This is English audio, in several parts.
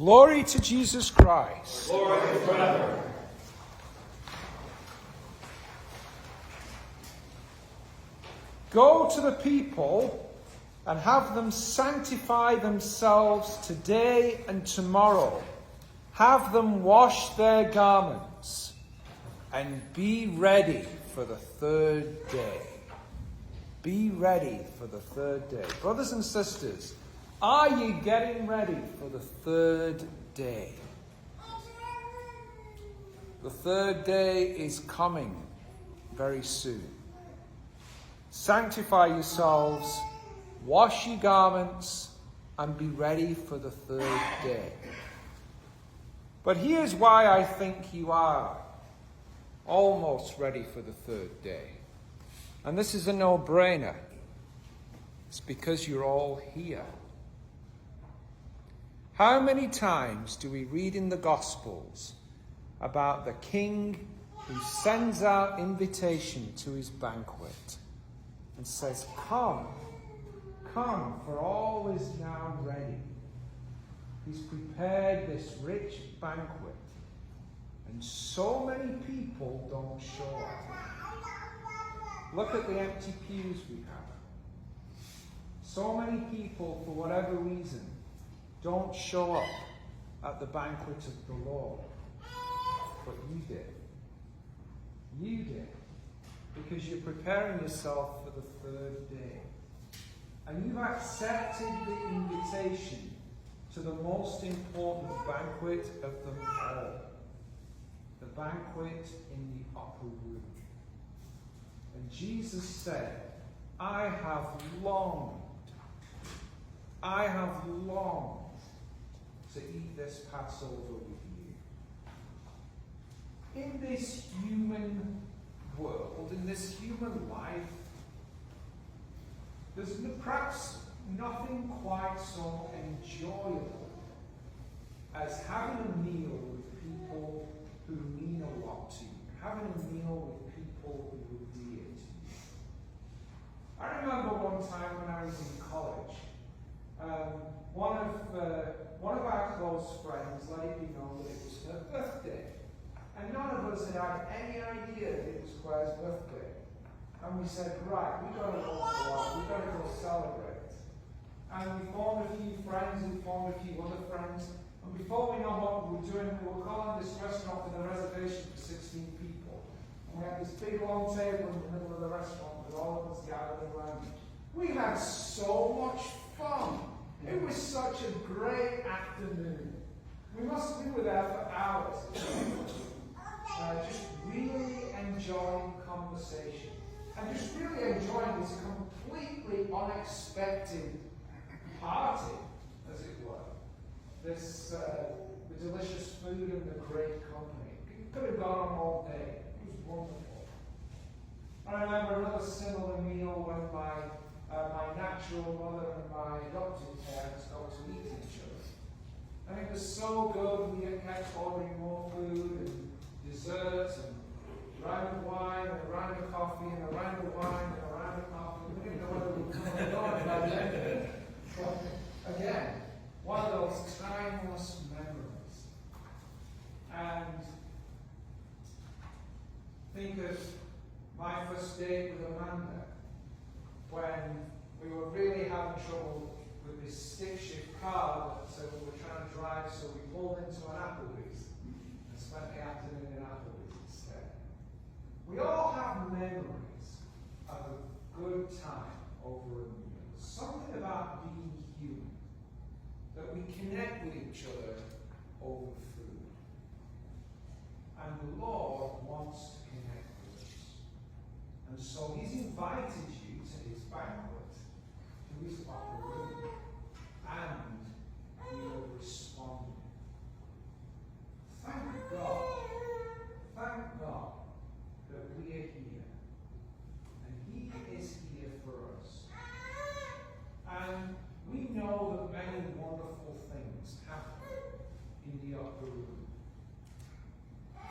Glory to Jesus Christ. Glory forever. Go to the people and have them sanctify themselves today and tomorrow. Have them wash their garments and be ready for the third day. Be ready for the third day. Brothers and sisters, are you getting ready for the third day? The third day is coming very soon. Sanctify yourselves, wash your garments, and be ready for the third day. But here's why I think you are almost ready for the third day. And this is a no-brainer. It's because you're all here. How many times do we read in the Gospels about the king who sends out invitation to his banquet and says, "Come, come, for all is now ready." He's prepared this rich banquet, and so many people don't show up. Look at the empty pews we have. So many people, for whatever reason, don't show up at the banquet of the Lord. But you did. You did. Because you're preparing yourself for the third day. And you've accepted the invitation to the most important banquet of them all. The banquet in the upper room. And Jesus said, I have longed to eat this Passover with you. In this human world, in this human life, there's perhaps nothing quite so enjoyable as having a meal with people who mean a lot to you. Having a meal with people who are dear to you. I remember one time when I was in college, one of our close friends let me know that it was her birthday. And none of us had any idea that it was Claire's birthday. And we said, right, we've got to go out, we've got to go celebrate. And we formed a few friends, we formed a few other friends. And before we know what we were doing, we were calling this restaurant with a reservation for 16 people. And we had this big long table in the middle of the restaurant with all of us gathered around. We had so much fun. It was such a great afternoon. We were there for hours. Just really enjoying conversation. And just really enjoying this completely unexpected party, as it were. This, the delicious food and the great company. It could have gone on all day. It was wonderful. I remember another similar meal when my natural mother and my adopted parents got to eat each other. And it was so good. We kept ordering more food and desserts and a round of wine and a round of coffee and a round of wine and a round of coffee. We didn't know whether we were coming or going by the end of it. But again, one of those timeless memories. And think of my first date with Amanda when we were really having trouble with this stick shift car that we were trying to drive, so we pulled into an Applebee's and spent the afternoon in Applebee's instead. We all have memories of a good time over a meal. Something about being human, that we connect with each other over food. And the Lord wants to connect with us. And so He's invited you to His banquet, to His upper room, and you have responded. Thank God that we are here. And He is here for us. And we know that many wonderful things happen in the upper room.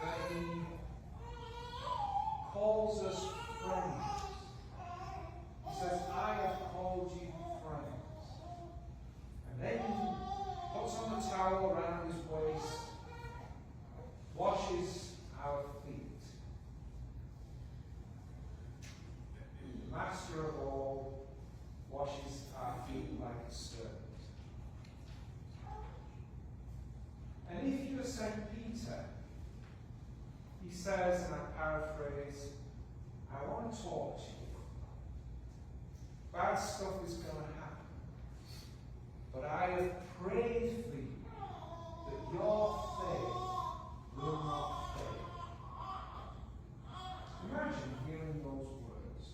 That He calls us friends. He says, I have called you friends. And then He puts on the towel around waist, washes our feet. The Master of all washes our feet like a servant. And if you're St. Peter, he says, and I paraphrase, I want to talk to you. Bad stuff is going to happen. But I have prayed for you that your faith will not fail. Imagine hearing those words.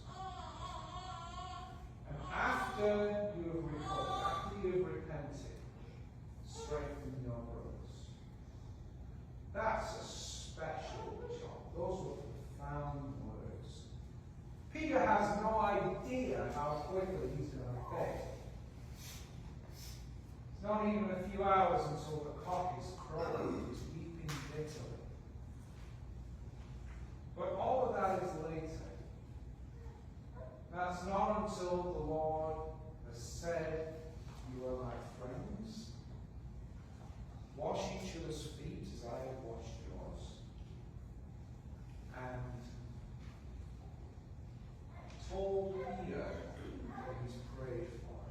And after you have recovered, after you have repented, strengthen your brothers. That's a special job. Those were profound words. Peter has no idea how quickly he's going to fail. It's not even a few hours until the cock is crowing. He's weeping bitterly. But all of that is later. That's not until the Lord has said, you are my friends. Wash each other's feet as I have washed yours. And told Peter that he's prayed for.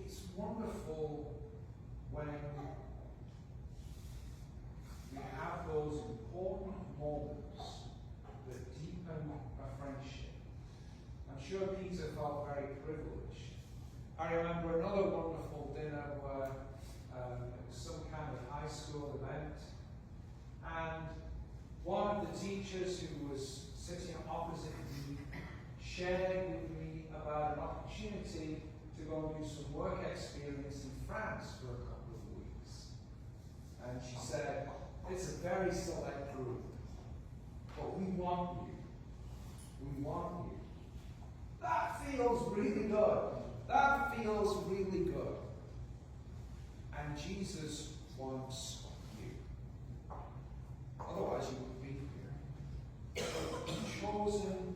It's wonderful when we have those important moments that deepen a friendship. I'm sure Peter felt very privileged. I remember another wonderful dinner where it was some kind of high school event, and one of the teachers who was sitting opposite me shared with me about an opportunity to go and do some work experience in France for a couple of weeks. And she said, it's a very select group, but we want you. We want you. That feels really good. That feels really good. And Jesus wants you. Otherwise you wouldn't be here. You've chosen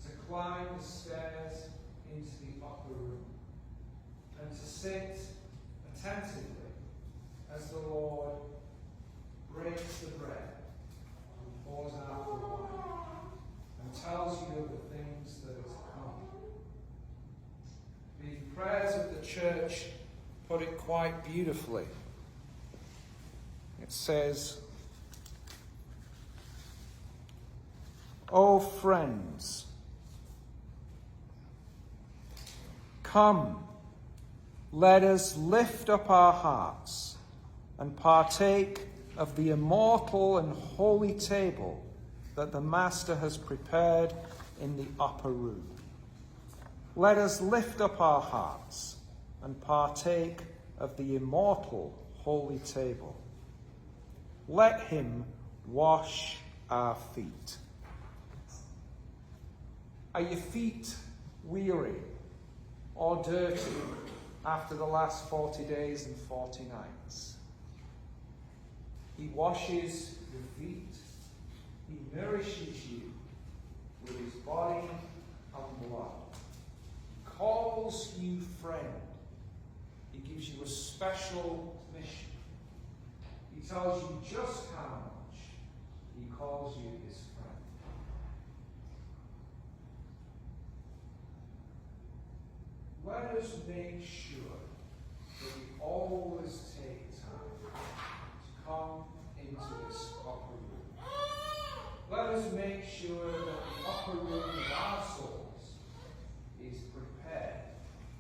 to climb the stairs into the upper room and to sit attentively as the Lord breaks the bread and pours out the wine and tells you of the things that are to come. The prayers of the church put it quite beautifully. It says, "O friends, come, let us lift up our hearts and partake of the immortal and holy table that the Master has prepared in the upper room. Let us lift up our hearts and partake of the immortal holy table. Let him wash our feet." Are your feet weary or dirty after the last 40 days and 40 nights? He washes your feet. He nourishes you with his body and blood. He calls you friend. He gives you a special mission. He tells you just how much he calls you his friend. Let us make sure that we always take time to come into this upper room. Let us make sure that the upper room of our souls is prepared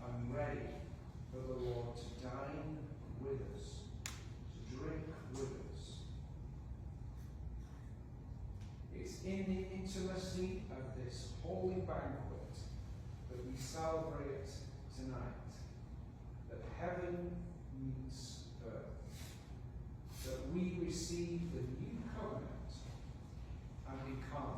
and ready for the Lord to dine with us, to drink with us. It's in the intimacy of this holy banquet that we celebrate tonight, that heaven meets earth, that we receive the new covenant and become